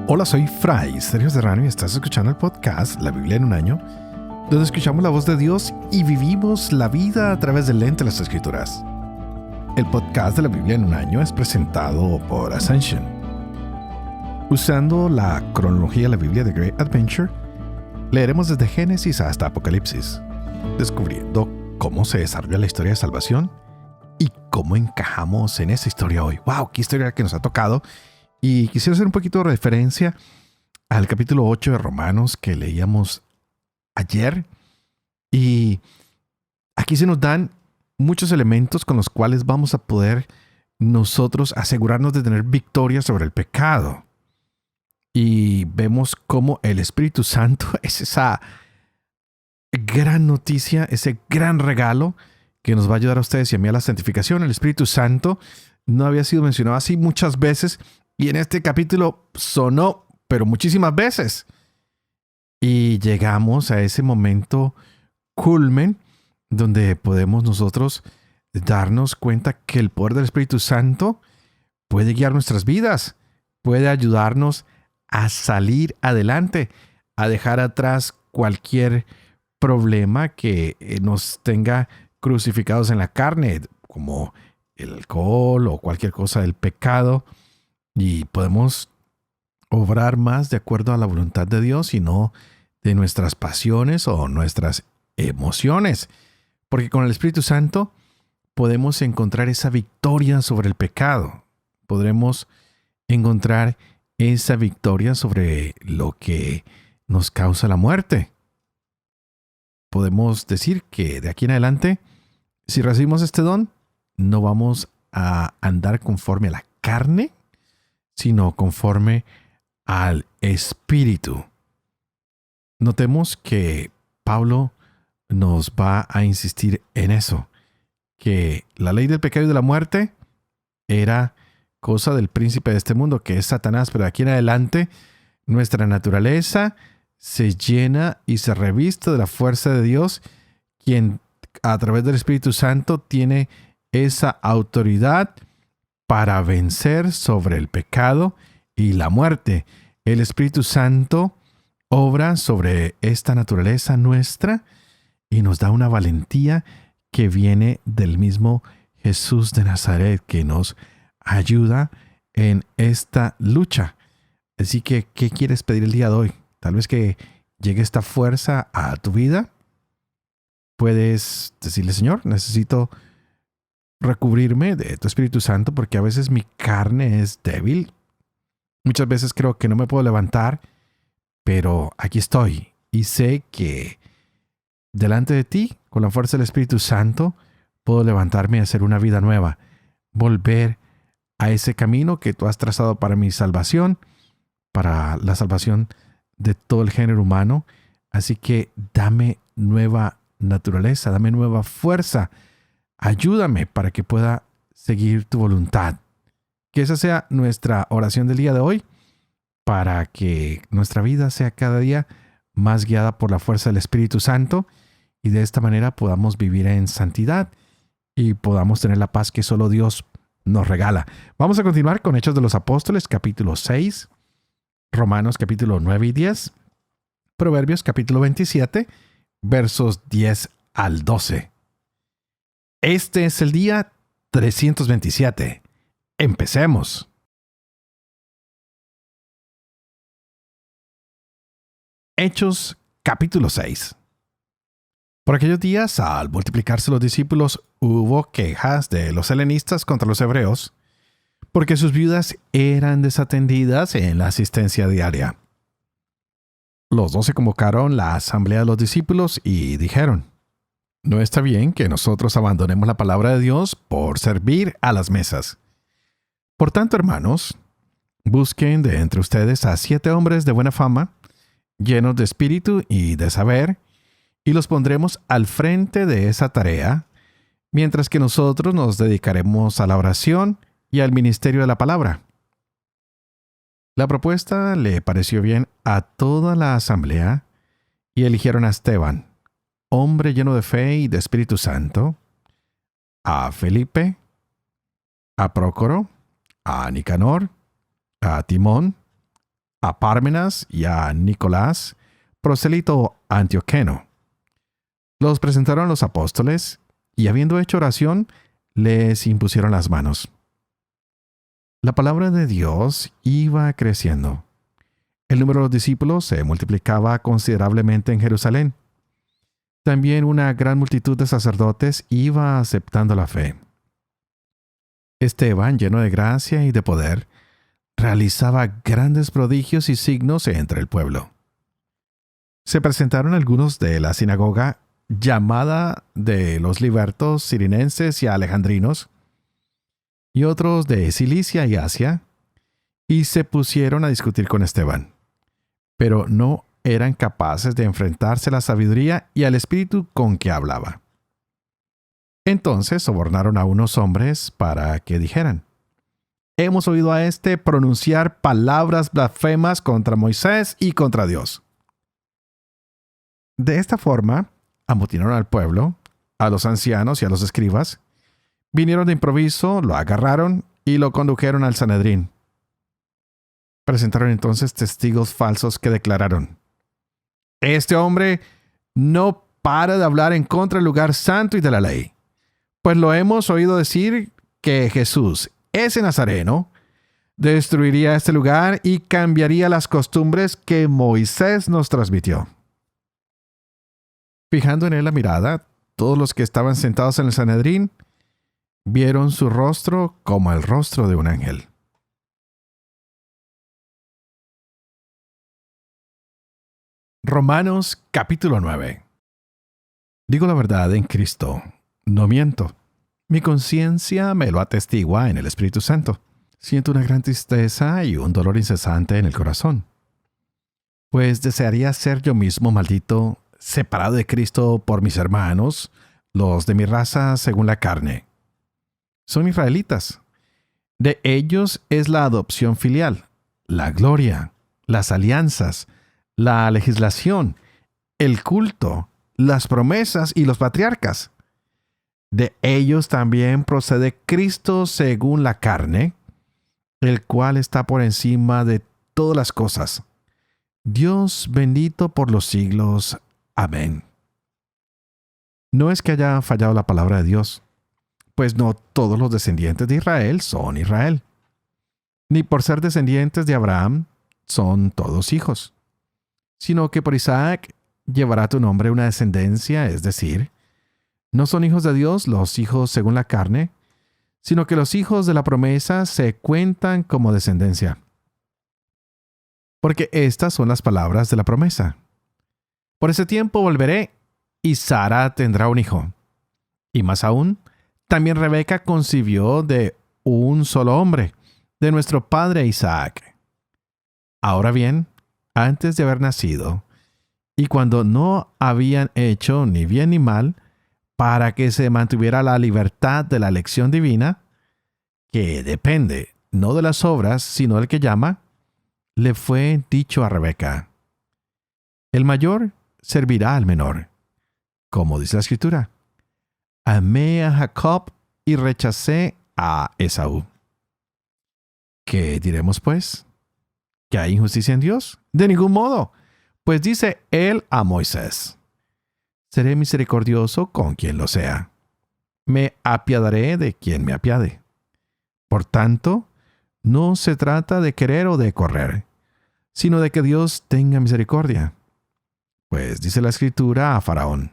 Hola, soy Fray Sergio Serrano y estás escuchando el podcast La Biblia en un año, donde escuchamos la voz de Dios y vivimos la vida a través del lente de las Escrituras. El podcast de La Biblia en un año es presentado por Ascension. Usando la cronología de la Biblia de Great Adventure, leeremos desde Génesis hasta Apocalipsis, descubriendo cómo se desarrolla la historia de salvación y cómo encajamos en esa historia hoy. ¡Wow! ¡Qué historia que nos ha tocado! Y quisiera hacer un poquito de referencia al capítulo 8 de Romanos que leíamos ayer. Y aquí se nos dan muchos elementos con los cuales vamos a poder nosotros asegurarnos de tener victoria sobre el pecado. Y vemos cómo el Espíritu Santo es esa gran noticia, ese gran regalo que nos va a ayudar a ustedes y a mí a la santificación. El Espíritu Santo no había sido mencionado así muchas veces. Y en este capítulo sonó, pero muchísimas veces. Y llegamos a ese momento culmen donde podemos nosotros darnos cuenta que el poder del Espíritu Santo puede guiar nuestras vidas, puede ayudarnos a salir adelante, a dejar atrás cualquier problema que nos tenga crucificados en la carne, como el alcohol o cualquier cosa del pecado. Y podemos obrar más de acuerdo a la voluntad de Dios y no de nuestras pasiones o nuestras emociones. Porque con el Espíritu Santo podemos encontrar esa victoria sobre el pecado. Podremos encontrar esa victoria sobre lo que nos causa la muerte. Podemos decir que de aquí en adelante, si recibimos este don, no vamos a andar conforme a la carne, sino conforme al Espíritu. Notemos que Pablo nos va a insistir en eso, que la ley del pecado y de la muerte era cosa del príncipe de este mundo, que es Satanás, pero de aquí en adelante nuestra naturaleza se llena y se reviste de la fuerza de Dios, quien a través del Espíritu Santo tiene esa autoridad para vencer sobre el pecado y la muerte. El Espíritu Santo obra sobre esta naturaleza nuestra y nos da una valentía que viene del mismo Jesús de Nazaret, que nos ayuda en esta lucha. Así que, ¿qué quieres pedir el día de hoy? Tal vez que llegue esta fuerza a tu vida. Puedes decirle: Señor, necesito recubrirme de tu Espíritu Santo porque a veces mi carne es débil. Muchas veces creo que no me puedo levantar, pero aquí estoy y sé que delante de ti, con la fuerza del Espíritu Santo, puedo levantarme y hacer una vida nueva, volver a ese camino que tú has trazado para mi salvación, para la salvación de todo el género humano. Así que dame nueva naturaleza, dame nueva fuerza. Ayúdame para que pueda seguir tu voluntad. Que esa sea nuestra oración del día de hoy, para que nuestra vida sea cada día más guiada por la fuerza del Espíritu Santo y de esta manera podamos vivir en santidad y podamos tener la paz que solo Dios nos regala. Vamos a continuar con Hechos de los Apóstoles, capítulo 6, Romanos capítulo 9 y 10, Proverbios capítulo 27, versos 10 al 12. Este es el día 327. Empecemos. Hechos capítulo 6. Por aquellos días, al multiplicarse los discípulos, hubo quejas de los helenistas contra los hebreos, porque sus viudas eran desatendidas en la asistencia diaria. Los 12 convocaron la asamblea de los discípulos y dijeron: no está bien que nosotros abandonemos la palabra de Dios por servir a las mesas. Por tanto, hermanos, busquen de entre ustedes a 7 hombres de buena fama, llenos de espíritu y de saber, y los pondremos al frente de esa tarea, mientras que nosotros nos dedicaremos a la oración y al ministerio de la palabra. La propuesta le pareció bien a toda la asamblea y eligieron a Esteban, hombre lleno de fe y de Espíritu Santo, a Felipe, a Prócoro, a Nicanor, a Timón, a Pármenas y a Nicolás, prosélito antioqueno. Los presentaron a los apóstoles y, habiendo hecho oración, les impusieron las manos. La palabra de Dios iba creciendo. El número de los discípulos se multiplicaba considerablemente en Jerusalén. También una gran multitud de sacerdotes iba aceptando la fe. Esteban, lleno de gracia y de poder, realizaba grandes prodigios y signos entre el pueblo. Se presentaron algunos de la sinagoga llamada de los libertos cirinenses y alejandrinos, y otros de Cilicia y Asia, y se pusieron a discutir con Esteban. Pero no eran capaces de enfrentarse a la sabiduría y al espíritu con que hablaba. Entonces sobornaron a unos hombres para que dijeran: hemos oído a éste pronunciar palabras blasfemas contra Moisés y contra Dios. De esta forma, amotinaron al pueblo, a los ancianos y a los escribas. Vinieron de improviso, lo agarraron y lo condujeron al Sanedrín. Presentaron entonces testigos falsos que declararon: este hombre no para de hablar en contra del lugar santo y de la ley, pues lo hemos oído decir que Jesús, ese nazareno, destruiría este lugar y cambiaría las costumbres que Moisés nos transmitió. Fijando en él la mirada, todos los que estaban sentados en el Sanedrín vieron su rostro como el rostro de un ángel. Romanos capítulo 9. Digo la verdad en Cristo, no miento. Mi conciencia me lo atestigua en el Espíritu Santo. Siento una gran tristeza y un dolor incesante en el corazón, pues desearía ser yo mismo maldito, separado de Cristo por mis hermanos, los de mi raza según la carne. Son israelitas. De ellos es la adopción filial, la gloria, las alianzas, la legislación, el culto, las promesas y los patriarcas. De ellos también procede Cristo según la carne, el cual está por encima de todas las cosas. Dios bendito por los siglos. Amén. No es que haya fallado la palabra de Dios, pues no todos los descendientes de Israel son Israel. Ni por ser descendientes de Abraham son todos hijos, sino que por Isaac llevará tu nombre una descendencia, es decir, no son hijos de Dios los hijos según la carne, sino que los hijos de la promesa se cuentan como descendencia. Porque estas son las palabras de la promesa: por ese tiempo volveré, y Sara tendrá un hijo. Y más aún, también Rebeca concibió de un solo hombre, de nuestro padre Isaac. Ahora bien, antes de haber nacido, y cuando no habían hecho ni bien ni mal, para que se mantuviera la libertad de la elección divina, que depende no de las obras, sino del que llama, le fue dicho a Rebeca: el mayor servirá al menor. Como dice la Escritura: amé a Jacob y rechacé a Esaú. ¿Qué diremos pues? ¿Que hay injusticia en Dios? De ningún modo, pues dice él a Moisés: seré misericordioso con quien lo sea. Me apiadaré de quien me apiade. Por tanto, no se trata de querer o de correr, sino de que Dios tenga misericordia. Pues dice la Escritura a Faraón: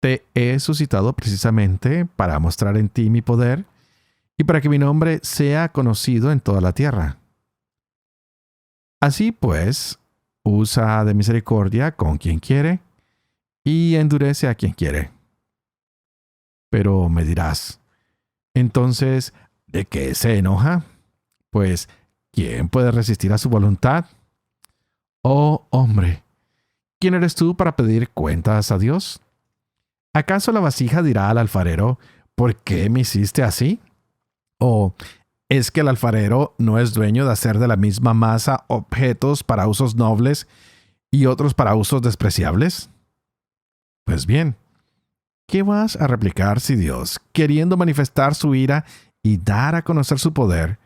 te he suscitado precisamente para mostrar en ti mi poder y para que mi nombre sea conocido en toda la tierra. Así pues, usa de misericordia con quien quiere y endurece a quien quiere. Pero me dirás: entonces, ¿de qué se enoja? Pues, ¿quién puede resistir a su voluntad? Oh hombre, ¿quién eres tú para pedir cuentas a Dios? ¿Acaso la vasija dirá al alfarero: ¿por qué me hiciste así? ¿O es que el alfarero no es dueño de hacer de la misma masa objetos para usos nobles y otros para usos despreciables? Pues bien, ¿qué vas a replicar si Dios, queriendo manifestar su ira y dar a conocer su poder,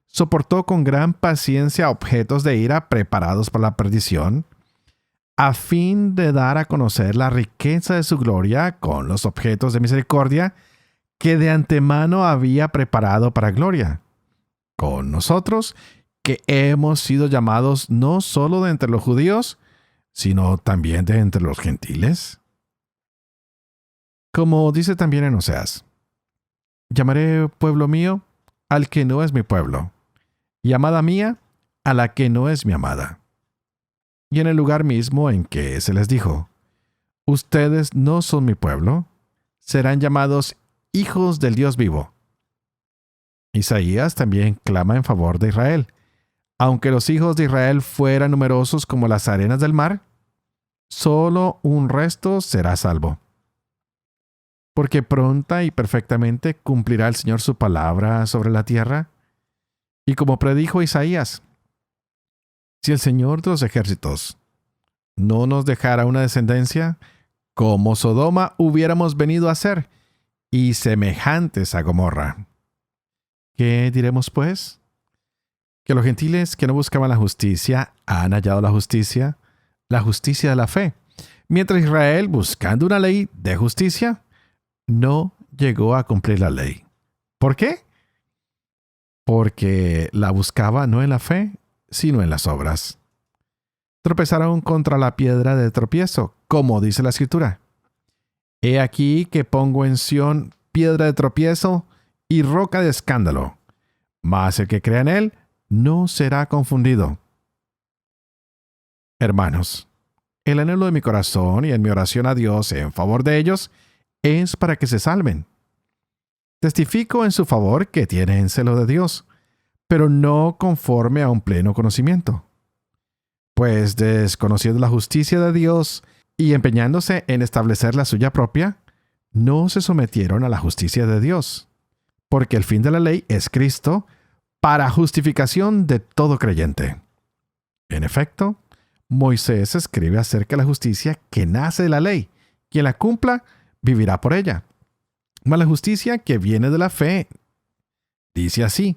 soportó con gran paciencia objetos de ira preparados para la perdición, a fin de dar a conocer la riqueza de su gloria con los objetos de misericordia que de antemano había preparado para gloria, con nosotros que hemos sido llamados no solo de entre los judíos, sino también de entre los gentiles. Como dice también en Oseas, llamaré pueblo mío al que no es mi pueblo, y amada mía a la que no es mi amada. Y en el lugar mismo en que se les dijo, ustedes no son mi pueblo, serán llamados hijos del Dios vivo. Isaías también clama en favor de Israel. Aunque los hijos de Israel fueran numerosos como las arenas del mar, solo un resto será salvo. Porque pronta y perfectamente cumplirá el Señor su palabra sobre la tierra. Y como predijo Isaías, si el Señor de los ejércitos no nos dejara una descendencia, como Sodoma hubiéramos venido a ser, y semejantes a Gomorra. ¿Qué diremos pues? Que los gentiles que no buscaban la justicia han hallado la justicia de la fe, mientras Israel, buscando una ley de justicia, no llegó a cumplir la ley. ¿Por qué? Porque la buscaba no en la fe, sino en las obras. Tropezaron contra la piedra de tropiezo, como dice la Escritura. He aquí que pongo en Sión piedra de tropiezo y roca de escándalo, mas el que crea en él no será confundido. Hermanos, el anhelo de mi corazón y en mi oración a Dios en favor de ellos es para que se salven. Testifico en su favor que tienen celo de Dios, pero no conforme a un pleno conocimiento. Pues desconociendo la justicia de Dios y empeñándose en establecer la suya propia, no se sometieron a la justicia de Dios, porque el fin de la ley es Cristo, para justificación de todo creyente. En efecto, Moisés escribe acerca de la justicia que nace de la ley. Quien la cumpla, vivirá por ella. Mas la justicia que viene de la fe, dice así,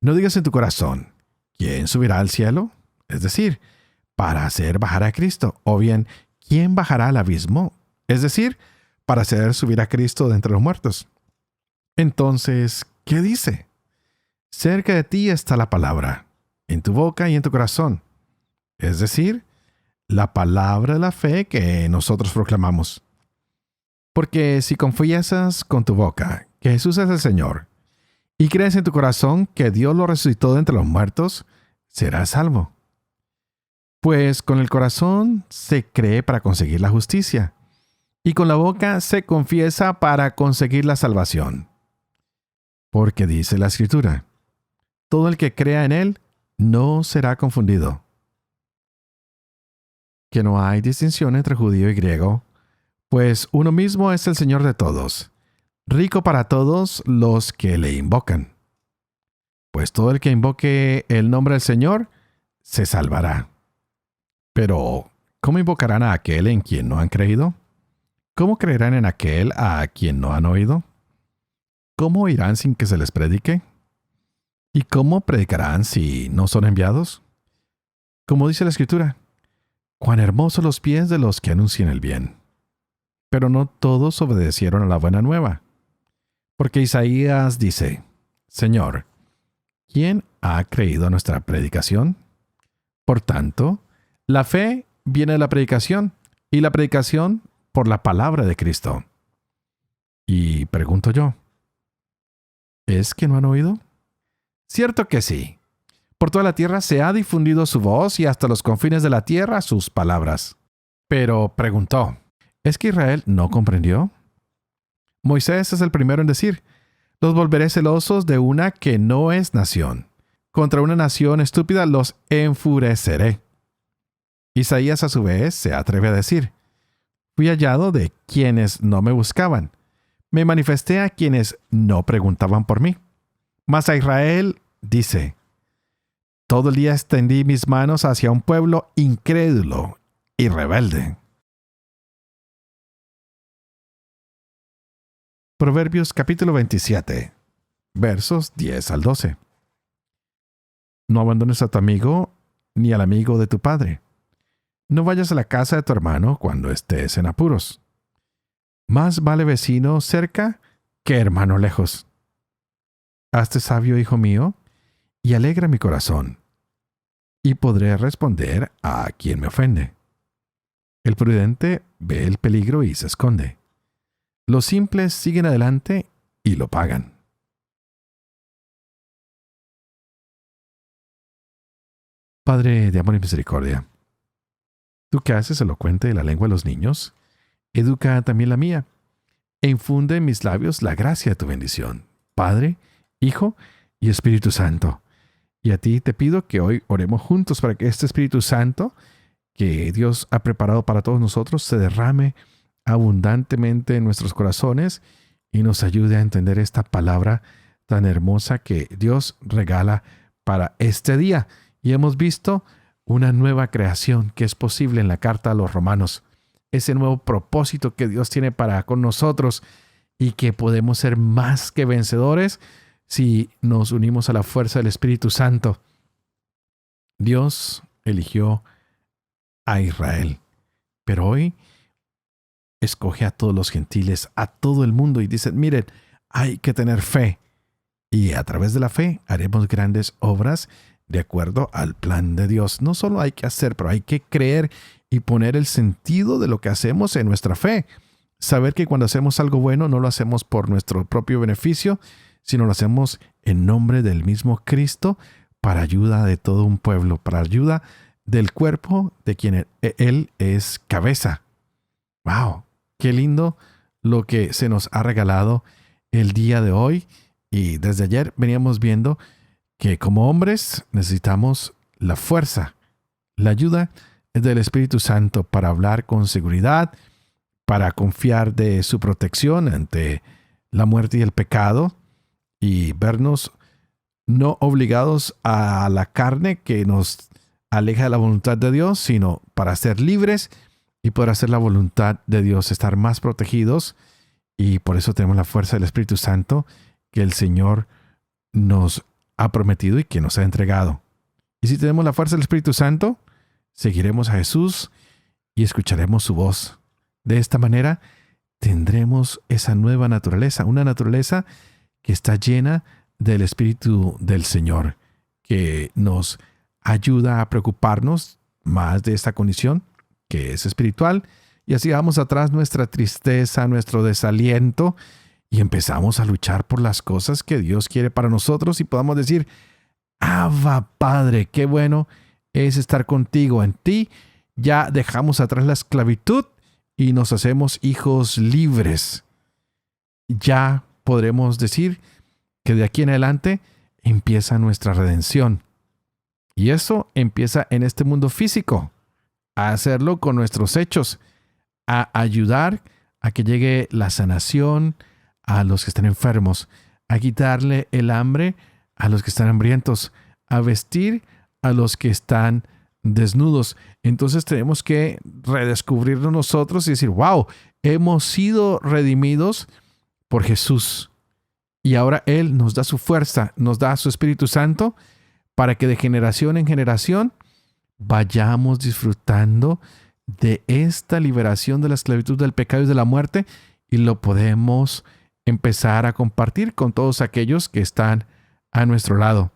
no digas en tu corazón, ¿quién subirá al cielo? Es decir, para hacer bajar a Cristo, o bien, ¿quién bajará al abismo? Es decir, para hacer subir a Cristo de entre los muertos. Entonces, ¿qué dice? Cerca de ti está la palabra, en tu boca y en tu corazón. Es decir, la palabra de la fe que nosotros proclamamos. Porque si confiesas con tu boca que Jesús es el Señor, y crees en tu corazón que Dios lo resucitó de entre los muertos, serás salvo. Pues con el corazón se cree para conseguir la justicia, y con la boca se confiesa para conseguir la salvación. Porque dice la Escritura, todo el que crea en Él no será confundido. Que no hay distinción entre judío y griego, pues uno mismo es el Señor de todos, rico para todos los que le invocan. Pues todo el que invoque el nombre del Señor, se salvará. Pero, ¿cómo invocarán a aquel en quien no han creído? ¿Cómo creerán en aquel a quien no han oído? ¿Cómo oirán sin que se les predique? ¿Y cómo predicarán si no son enviados? Como dice la Escritura, cuán hermosos los pies de los que anuncian el bien. Pero no todos obedecieron a la buena nueva. Porque Isaías dice, Señor, ¿quién ha creído a nuestra predicación? Por tanto, la fe viene de la predicación, y la predicación por la palabra de Cristo. Y pregunto yo, ¿es que no han oído? Cierto que sí. Por toda la tierra se ha difundido su voz y hasta los confines de la tierra sus palabras. Pero preguntó, ¿es que Israel no comprendió? Moisés es el primero en decir, los volveré celosos de una que no es nación. Contra una nación estúpida los enfureceré. Isaías a su vez se atreve a decir, fui hallado de quienes no me buscaban. Me manifesté a quienes no preguntaban por mí. Mas a Israel dice, todo el día extendí mis manos hacia un pueblo incrédulo y rebelde. Proverbios capítulo 27, versos 10 al 12. No abandones a tu amigo ni al amigo de tu padre. No vayas a la casa de tu hermano cuando estés en apuros. Más vale vecino cerca que hermano lejos. Hazte sabio, hijo mío, y alegra mi corazón, y podré responder a quien me ofende. El prudente ve el peligro y se esconde. Los simples siguen adelante y lo pagan. Padre de amor y misericordia, tú que haces elocuente la lengua de los niños, educa también la mía, e infunde en mis labios la gracia de tu bendición. Padre, Hijo y Espíritu Santo. Y a ti te pido que hoy oremos juntos para que este Espíritu Santo que Dios ha preparado para todos nosotros se derrame abundantemente en nuestros corazones y nos ayude a entender esta palabra tan hermosa que Dios regala para este día. Y hemos visto una nueva creación que es posible en la carta a los Romanos. Ese nuevo propósito que Dios tiene para con nosotros y que podemos ser más que vencedores si nos unimos a la fuerza del Espíritu Santo. Dios eligió a Israel, pero hoy escoge a todos los gentiles, a todo el mundo y dice, miren, hay que tener fe y a través de la fe haremos grandes obras de acuerdo al plan de Dios. No solo hay que hacer, pero hay que creer y poner el sentido de lo que hacemos en nuestra fe. Saber que cuando hacemos algo bueno no lo hacemos por nuestro propio beneficio, sino lo hacemos en nombre del mismo Cristo para ayuda de todo un pueblo, para ayuda del cuerpo de quien Él es cabeza. ¡Wow! ¡Qué lindo lo que se nos ha regalado el día de hoy! Y desde ayer veníamos viendo que como hombres necesitamos la fuerza, la ayuda del Espíritu Santo para hablar con seguridad, para confiar de su protección ante la muerte y el pecado y vernos no obligados a la carne que nos aleja de la voluntad de Dios, sino para ser libres y poder hacer la voluntad de Dios, estar más protegidos. Y por eso tenemos la fuerza del Espíritu Santo que el Señor nos ha prometido y que nos ha entregado. Y si tenemos la fuerza del Espíritu Santo, seguiremos a Jesús y escucharemos su voz. De esta manera tendremos esa nueva naturaleza, una naturaleza que está llena del Espíritu del Señor, que nos ayuda a preocuparnos más de esta condición que es espiritual, y así dejamos atrás nuestra tristeza, nuestro desaliento, y empezamos a luchar por las cosas que Dios quiere para nosotros y podamos decir, Abba, Padre, qué bueno es estar contigo. En ti ya dejamos atrás la esclavitud y nos hacemos hijos libres. Ya podremos decir que de aquí en adelante empieza nuestra redención. Y eso empieza en este mundo físico, a hacerlo con nuestros hechos, a ayudar a que llegue la sanación a los que están enfermos, a quitarle el hambre a los que están hambrientos, a vestir a los que están desnudos. Entonces tenemos que redescubrirnos nosotros y decir, wow, hemos sido redimidos por Jesús. Y ahora Él nos da su fuerza, nos da su Espíritu Santo para que de generación en generación vayamos disfrutando de esta liberación de la esclavitud del pecado y de la muerte, y lo podemos empezar a compartir con todos aquellos que están a nuestro lado.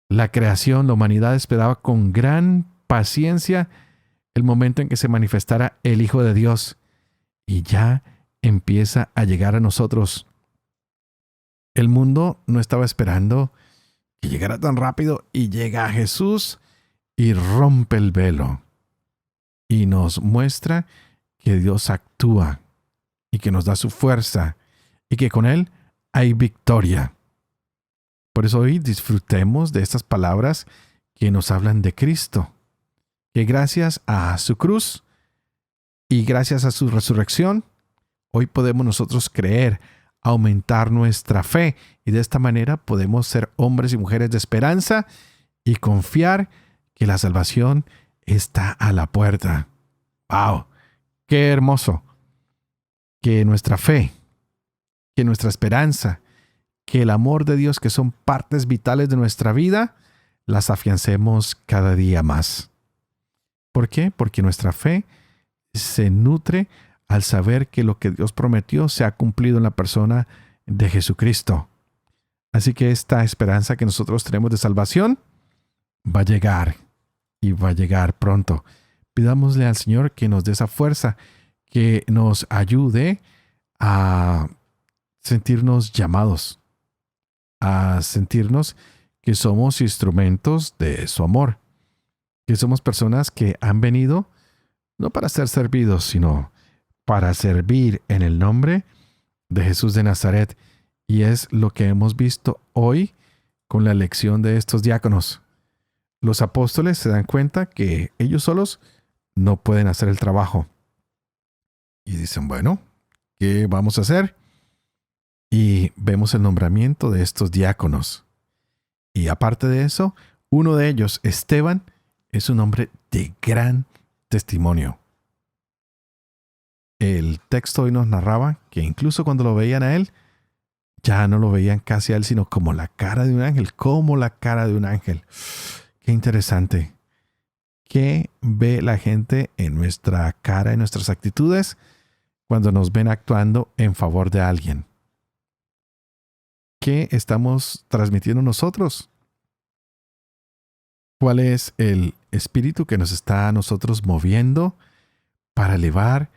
La creación, la humanidad esperaba con gran paciencia el momento en que se manifestara el Hijo de Dios, y ya empieza a llegar a nosotros. El mundo no estaba esperando que llegara tan rápido y llega a Jesús y rompe el velo y nos muestra que Dios actúa y que nos da su fuerza y que con Él hay victoria. Por eso hoy disfrutemos de estas palabras que nos hablan de Cristo, que gracias a su cruz y gracias a su resurrección, hoy podemos nosotros creer, aumentar nuestra fe, y de esta manera podemos ser hombres y mujeres de esperanza y confiar que la salvación está a la puerta. ¡Wow! ¡Qué hermoso! Que nuestra fe, que nuestra esperanza, que el amor de Dios, que son partes vitales de nuestra vida, las afiancemos cada día más. ¿Por qué? Porque nuestra fe se nutre al saber que lo que Dios prometió se ha cumplido en la persona de Jesucristo. Así que esta esperanza que nosotros tenemos de salvación va a llegar y va a llegar pronto. Pidámosle al Señor que nos dé esa fuerza, que nos ayude a sentirnos llamados, a sentirnos que somos instrumentos de su amor, que somos personas que han venido no para ser servidos, sino para servir en el nombre de Jesús de Nazaret. Y es lo que hemos visto hoy con la elección de estos diáconos. Los apóstoles se dan cuenta que ellos solos no pueden hacer el trabajo. Y dicen, bueno, ¿qué vamos a hacer? Y vemos el nombramiento de estos diáconos. Y aparte de eso, uno de ellos, Esteban, es un hombre de gran testimonio. El texto hoy nos narraba que incluso cuando lo veían a él, ya no lo veían casi a él, sino como la cara de un ángel, como la cara de un ángel. Qué interesante. ¿Qué ve la gente en nuestra cara, en nuestras actitudes, cuando nos ven actuando en favor de alguien? ¿Qué estamos transmitiendo nosotros? ¿Cuál es el espíritu que nos está a nosotros moviendo para elevar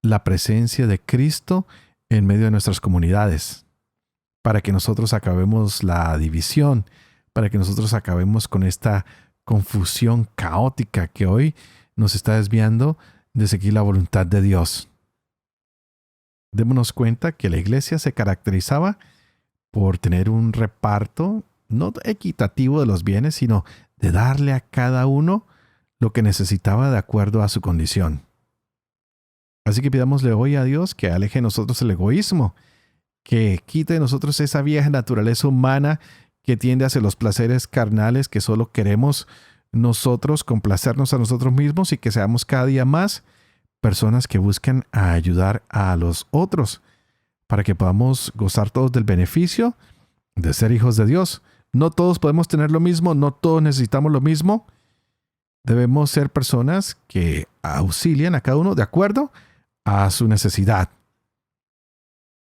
la presencia de Cristo en medio de nuestras comunidades? Para que nosotros acabemos la división, para que nosotros acabemos con esta confusión caótica que hoy nos está desviando de seguir la voluntad de Dios. Démonos cuenta que la iglesia se caracterizaba por tener un reparto no equitativo de los bienes, sino de darle a cada uno lo que necesitaba de acuerdo a su condición. Así que pidámosle hoy a Dios que aleje de nosotros el egoísmo, que quite de nosotros esa vieja naturaleza humana que tiende hacia los placeres carnales, que solo queremos nosotros complacernos a nosotros mismos, y que seamos cada día más personas que busquen ayudar a los otros para que podamos gozar todos del beneficio de ser hijos de Dios. No todos podemos tener lo mismo, no todos necesitamos lo mismo. Debemos ser personas que auxilian a cada uno de acuerdo a su necesidad.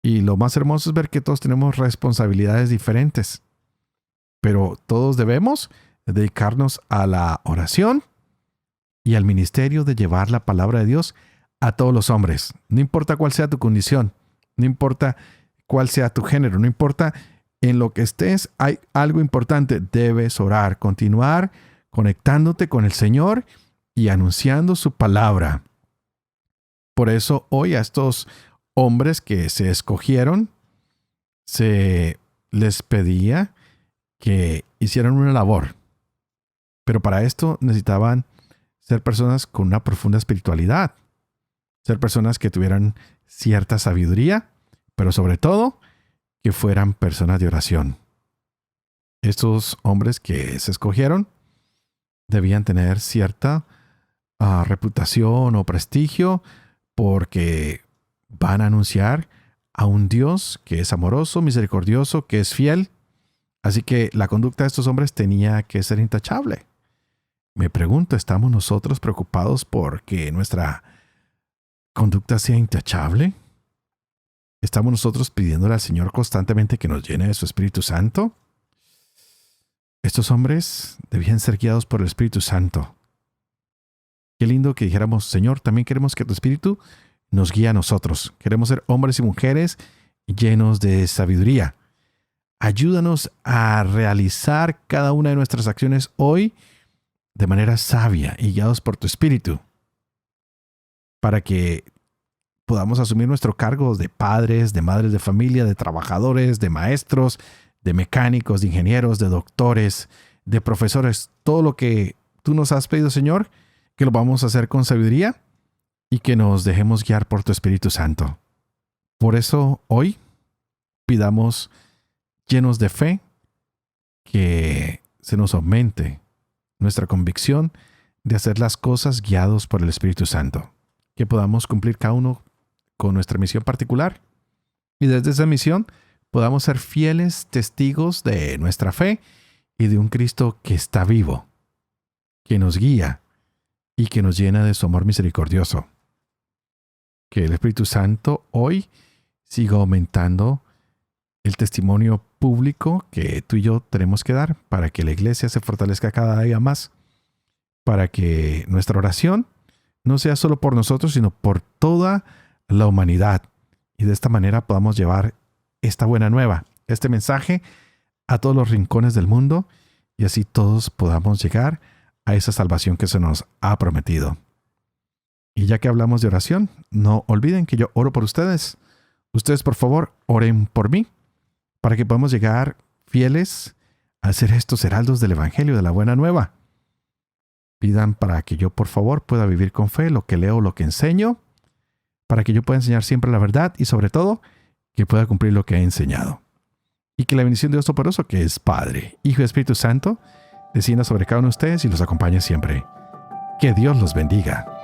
Y lo más hermoso es ver que todos tenemos responsabilidades diferentes, pero todos debemos dedicarnos a la oración y al ministerio de llevar la palabra de Dios a todos los hombres. No importa cuál sea tu condición, no importa cuál sea tu género, no importa en lo que estés, hay algo importante. Debes orar, continuar conectándote con el Señor y anunciando su palabra. Por eso hoy a estos hombres que se escogieron, se les pedía que hicieran una labor. Pero para esto necesitaban ser personas con una profunda espiritualidad, ser personas que tuvieran cierta sabiduría, pero sobre todo que fueran personas de oración. Estos hombres que se escogieron debían tener cierta reputación o prestigio, porque van a anunciar a un Dios que es amoroso, misericordioso, que es fiel. Así que la conducta de estos hombres tenía que ser intachable. Me pregunto, ¿estamos nosotros preocupados por que nuestra conducta sea intachable? ¿Estamos nosotros pidiéndole al Señor constantemente que nos llene de su Espíritu Santo? Estos hombres debían ser guiados por el Espíritu Santo. Qué lindo que dijéramos, Señor, también queremos que tu Espíritu nos guíe a nosotros. Queremos ser hombres y mujeres llenos de sabiduría. Ayúdanos a realizar cada una de nuestras acciones hoy de manera sabia y guiados por tu Espíritu, para que podamos asumir nuestro cargo de padres, de madres de familia, de trabajadores, de maestros, de mecánicos, de ingenieros, de doctores, de profesores. Todo lo que tú nos has pedido, Señor, que lo vamos a hacer con sabiduría y que nos dejemos guiar por tu Espíritu Santo. Por eso hoy pidamos, llenos de fe, que se nos aumente nuestra convicción de hacer las cosas guiados por el Espíritu Santo. Que podamos cumplir cada uno con nuestra misión particular y desde esa misión podamos ser fieles testigos de nuestra fe y de un Cristo que está vivo, que nos guía y que nos llena de su amor misericordioso. Que el Espíritu Santo hoy siga aumentando el testimonio público que tú y yo tenemos que dar para que la iglesia se fortalezca cada día más, para que nuestra oración no sea solo por nosotros, sino por toda la humanidad. Y de esta manera podamos llevar esta buena nueva, este mensaje a todos los rincones del mundo y así todos podamos llegar a esa salvación que se nos ha prometido. Y ya que hablamos de oración, no olviden que yo oro por ustedes. Ustedes, por favor, oren por mí para que podamos llegar fieles a ser estos heraldos del Evangelio de la Buena Nueva. Pidan para que yo, por favor, pueda vivir con fe lo que leo, lo que enseño, para que yo pueda enseñar siempre la verdad y, sobre todo, que pueda cumplir lo que he enseñado. Y que la bendición de Dios Todopoderoso, que es Padre, Hijo y Espíritu Santo, descienda sobre cada uno de ustedes y los acompañe siempre. Que Dios los bendiga.